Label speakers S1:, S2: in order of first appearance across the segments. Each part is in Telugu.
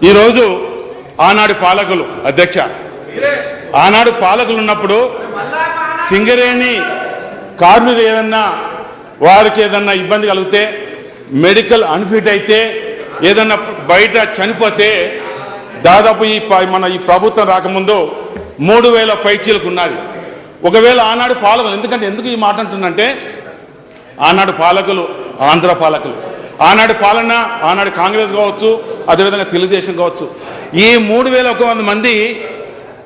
S1: ఈరోజు ఆనాడు పాలకులు అధ్యక్ష ఆనాడు పాలకులు ఉన్నప్పుడు సింగరేణి కార్మికులు ఏదన్నా వారికి ఏదన్నా ఇబ్బంది కలిగితే మెడికల్ అన్ఫిట్ అయితే ఏదన్నా బయట చనిపోతే దాదాపు ఈ ప్రభుత్వం రాకముందు 3000 పైచీలకు ఉన్నది. ఒకవేళ ఆనాడు పాలకులు ఎందుకు ఈ మాట అంటుందంటే ఆనాడు పాలకులు ఆంధ్ర పాలకులు ఆనాడు పాలన ఆనాడు కాంగ్రెస్ కావచ్చు అదేవిధంగా తెలుగుదేశం కావచ్చు ఈ 3100 మంది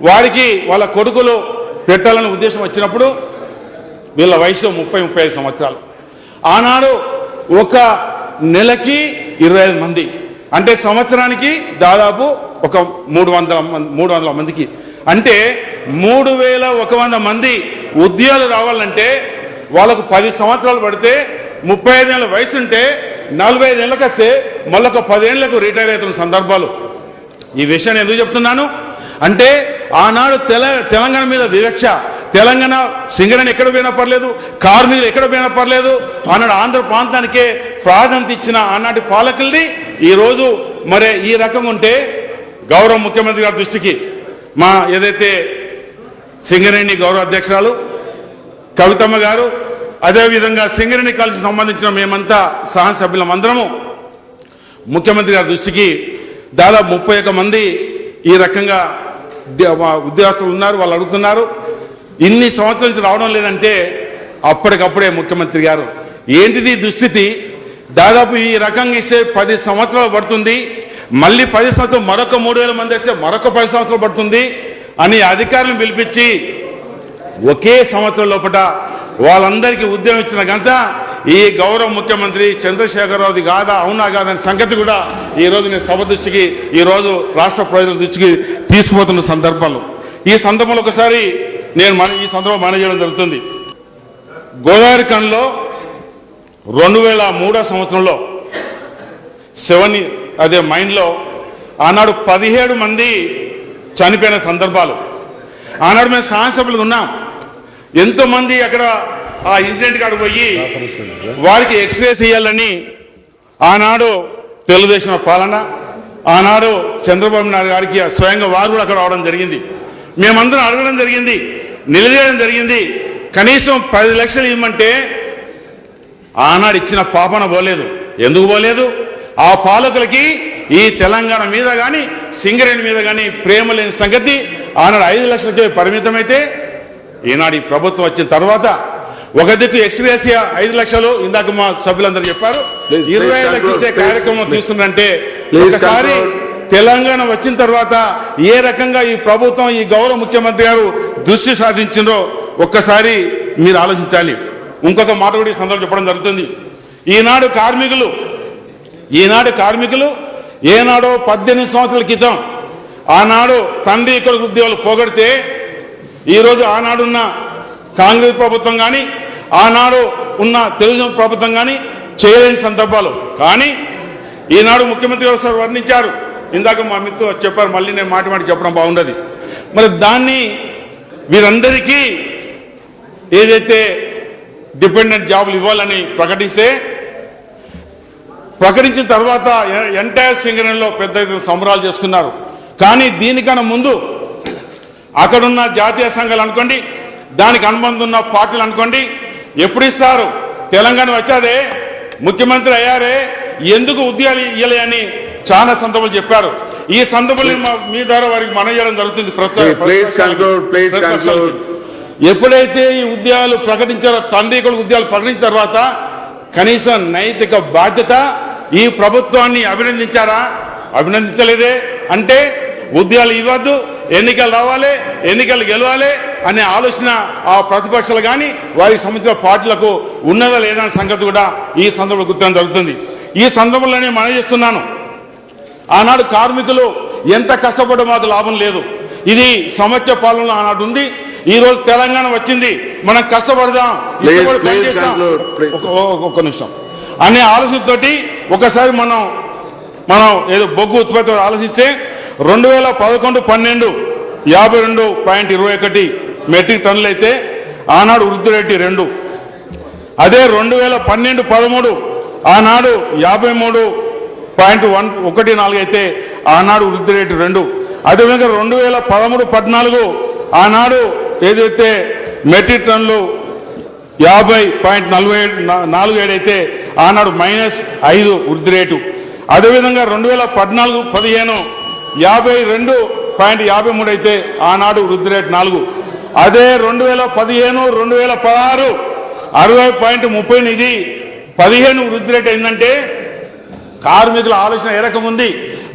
S1: వారికి వాళ్ళ కొడుకులు పెట్టాలనే ఉద్దేశం వచ్చినప్పుడు వీళ్ళ వయసు 30-35 సంవత్సరాలు. ఆనాడు ఒక నెలకి 25 మంది అంటే సంవత్సరానికి దాదాపు ఒక 300 మందికి అంటే 3100 మంది ఉద్యోగాలు రావాలంటే వాళ్ళకు 10 సంవత్సరాలు పడితే 35 ఏళ్ళ వయసు ఉంటే 45 ఏళ్ళకి వస్తే మళ్ళీ ఒక 10 ఏళ్లకు రిటైర్ అవుతున్న సందర్భాలు. ఈ విషయాన్ని ఎందుకు చెప్తున్నాను అంటే ఆనాడు తెలంగాణ మీద వివక్ష తెలంగాణ సింగరేణి ఎక్కడ పోయినా పర్లేదు కార్మికులు ఎక్కడ పోయినా పర్లేదు ఆనాడు ఆంధ్ర ప్రాంతానికే ప్రాధాన్యత ఇచ్చిన ఆనాటి పాలకుల్ని ఈరోజు మరి ఈ రకం ఉంటే గౌరవ ముఖ్యమంత్రి గారి దృష్టికి మా ఏదైతే సింగరేణి గౌరవ అధ్యక్షురాలు కవితమ్మ గారు అదేవిధంగా సింగరేణి కాలేజీకి సంబంధించిన మేమంతా సహసభ్యులం అందరము ముఖ్యమంత్రి గారి దృష్టికి దాదాపు 31 మంది ఈ రకంగా ఉద్యోగస్తులు ఉన్నారు. వాళ్ళు అడుగుతున్నారు ఇన్ని సంవత్సరాల నుంచి రావడం లేదంటే అప్పటికప్పుడే ముఖ్యమంత్రి గారు ఏంటిది దుస్థితి దాదాపు ఈ రకంగా ఇస్తే 10 సంవత్సరాలు పడుతుంది మళ్ళీ 10 సంవత్సరాలు మరొక 3000 మంది వేస్తే మరొక 10 సంవత్సరాలు పడుతుంది అని అధికారులను పిలిపించి ఒకే సంవత్సరం లోపల వాళ్ళందరికీ ఉద్యోగం ఇచ్చిన ఘనత ఈ గౌరవ ముఖ్యమంత్రి చంద్రశేఖరరావుది కాదా అవునా కాదని సంగతి కూడా ఈరోజు నేను సభ దృష్టికి ఈరోజు రాష్ట్ర ప్రజల దృష్టికి తీసుకుపోతున్న సందర్భంలో ఈ సందర్భంలో ఒకసారి నేను ఈ సందర్భం మనం చేయడం జరుగుతుంది. గోదావరి ఖండ్లో 2003 సంవత్సరంలో అదే మైన్లో ఆనాడు 17 మంది చనిపోయిన సందర్భాలు. ఆనాడు మేము శాసనసభ్యులు ఉన్నాం ఎంతోమంది అక్కడ ఆ ఇన్సిడెంట్ కాడికి పోయి వారికి ఎక్స్రేస్ ఇవ్వాలని ఆనాడు తెలుగుదేశం పాలన ఆనాడు చంద్రబాబు నాయుడు గారికి స్వయంగా వారు కూడా అక్కడ రావడం జరిగింది. మేమందరం అడగడం జరిగింది నిలదీయడం జరిగింది కనీసం 10 లక్షలు ఇవ్వమంటే ఆనాడు ఇచ్చిన పాపన పోలేదు. ఎందుకు పోలేదు ఆ పాలకులకి ఈ తెలంగాణ మీద కానీ సింగరేణి మీద కానీ ప్రేమ లేని సంగతి ఆనాడు 5 లక్షలకే పరిమితమైతే ఈనాడు ఈ ప్రభుత్వం వచ్చిన తర్వాత ఒక దిక్కు ఎక్స్గ్రేసియా 5 లక్షలు ఇందాక మా సభ్యులందరూ చెప్పారు 25 లక్షలు ఇచ్చే కార్యక్రమం తీసుకుందంటే ఒకసారి తెలంగాణ వచ్చిన తర్వాత ఏ రకంగా ఈ ప్రభుత్వం ఈ గౌరవ ముఖ్యమంత్రి గారు దృష్టి సాధించిందో ఒక్కసారి మీరు ఆలోచించాలి. ఇంకొక మాట కూడా ఈ సందర్భంలో చెప్పడం జరుగుతుంది. ఈనాడు కార్మికులు ఏనాడో 18 సంవత్సరాల క్రితం ఆనాడు తండ్రి కొడుకు ఉద్యోగాలు పోగొడితే ఈరోజు ఆనాడున్న కాంగ్రెస్ ప్రభుత్వం కానీ ఆనాడు ఉన్న తెలుగుదేశం ప్రభుత్వం కానీ చేయలేని సందర్భాలు. కానీ ఈనాడు ముఖ్యమంత్రి గారు వర్ణించారు ఇందాక మా మిత్రులు చెప్పారు మళ్ళీ నేను మాట చెప్పడం బాగుండదు. మరి దాన్ని వీరందరికీ ఏదైతే డిపెండెంట్ జాబులు ఇవ్వాలని ప్రకటించిన తర్వాత ఎంటైర్ సింగరేణిలో పెద్ద సంబరాలు చేసుకున్నారు. కానీ దీనికన్నా ముందు అక్కడున్న జాతీయ సంఘాలు అనుకోండి దానికి అనుబంధం ఉన్న పార్టీలు అనుకోండి ఎప్పుడు ఇస్తారు తెలంగాణ వచ్చాదే ముఖ్యమంత్రి అయ్యారే ఎందుకు ఉద్యోగాలు ఇవ్వలే అని చాలా సందర్భాలు చెప్పారు. ఈ సందర్భంలో మీ ద్వారా వారికి మనం చేయడం జరుగుతుంది. ఎప్పుడైతే ఈ ఉద్యోగాలు ప్రకటించారో తండ్రి కొడుకు ఉద్యోగాలు ప్రకటించిన తర్వాత కనీసం నైతిక బాధ్యత ఈ ప్రభుత్వాన్ని అభినందించారా? అభినందించలేదే. అంటే ఉద్యోగాలు ఇవ్వద్దు ఎన్నికలు రావాలి ఎన్నికలు గెలవాలి అనే ఆలోచన ఆ ప్రతిపక్షాలు కానీ వారికి సంబంధించిన పార్టీలకు ఉన్నదా లేదా అనే సంగతి కూడా ఈ సందర్భంలో గుర్తించడం జరుగుతుంది. ఈ సందర్భంలోనే మనం చేస్తున్నాను ఆనాడు కార్మికులు ఎంత కష్టపడ్డా మాకు లాభం లేదు. ఇది సమైక్య పాలనలో ఆనాడు ఉంది. ఈ రోజు తెలంగాణ వచ్చింది మనం కష్టపడదాం ఒక్క నిమిషం అనే ఆలోచనతోటి ఒకసారి మనం ఏదో బొగ్గు ఉత్పత్తి ఆలోచిస్తే 2011-12 52.21 మెట్రిక్ టన్నులు అయితే ఆనాడు వృద్ధి రేటు 2. అదే 2012-13 ఆనాడు 53.14 అయితే ఆనాడు వృద్ధి రేటు 2. అదేవిధంగా 2013-14 ఆనాడు ఏదైతే మెట్రిక్ టన్నులు 50.47 అయితే ఆనాడు -5 వృద్ధి రేటు. అదేవిధంగా 2014-15 52.53 అయితే ఆనాడు వృద్ధి రేటు 4. అదే 2015-2016 60.38 15 వృద్ధి రేటు ఏంటంటే కార్మికుల ఆలోచన ఏ రకంగా ఉంది,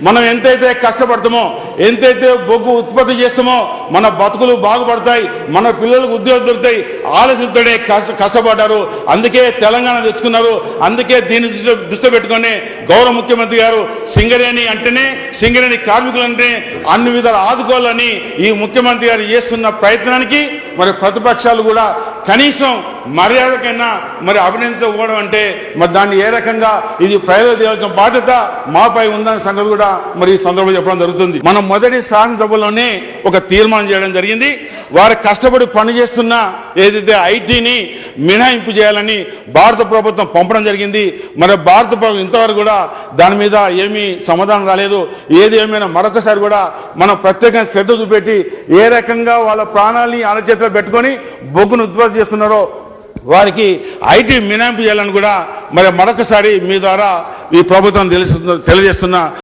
S1: మనం ఎంతైతే కష్టపడతామో ఎంతైతే బొగ్గు ఉత్పత్తి చేస్తామో మన బతుకులు బాగుపడతాయి, మన పిల్లలకు ఉద్యోగం దొరుకుతాయి ఆలోచనతోనే కష్టపడ్డారు. అందుకే తెలంగాణ తెచ్చుకున్నారు. అందుకే దీన్ని దృష్టి పెట్టుకొని గౌరవ ముఖ్యమంత్రి గారు సింగరేణి అంటేనే సింగరేణి కార్మికులు అంటే అన్ని విధాలు ఆదుకోవాలని ఈ ముఖ్యమంత్రి గారు చేస్తున్న ప్రయత్నానికి మరి ప్రతిపక్షాలు కూడా కనీసం మర్యాదకైనా మరి అభినందించకపోవడం అంటే మరి దాన్ని ఏ రకంగా ఇది ప్రజలకు చేయాల్సిన బాధ్యత మాపై ఉందన్న సంగతి కూడా మరి ఈ సందర్భంలో చెప్పడం జరుగుతుంది. మనం మొదటి శాసనసభలోనే ఒక తీర్మానం చేయడం జరిగింది. వారు కష్టపడి పనిచేస్తున్న ఏదైతే ఐటీని మినహాయింపు చేయాలని భారత ప్రభుత్వం పంపడం జరిగింది. మరి భారత ప్రభుత్వం ఇంతవరకు కూడా దాని మీద ఏమీ సమాధానం రాలేదు. ఏది ఏమైనా మరొకసారి కూడా మనం ప్రత్యేకంగా శ్రద్ధ చూపెట్టి ఏ రకంగా వాళ్ళ ప్రాణాలని అరచేతిలో పెట్టుకొని బొగ్గును ఉత్పత్తి చేస్తున్నారో వారికి ఐటీ మినహాయింపు చేయాలని కూడా మరి మరొకసారి మీ ద్వారా ఈ ప్రభుత్వం తెలియజేస్తున్నా.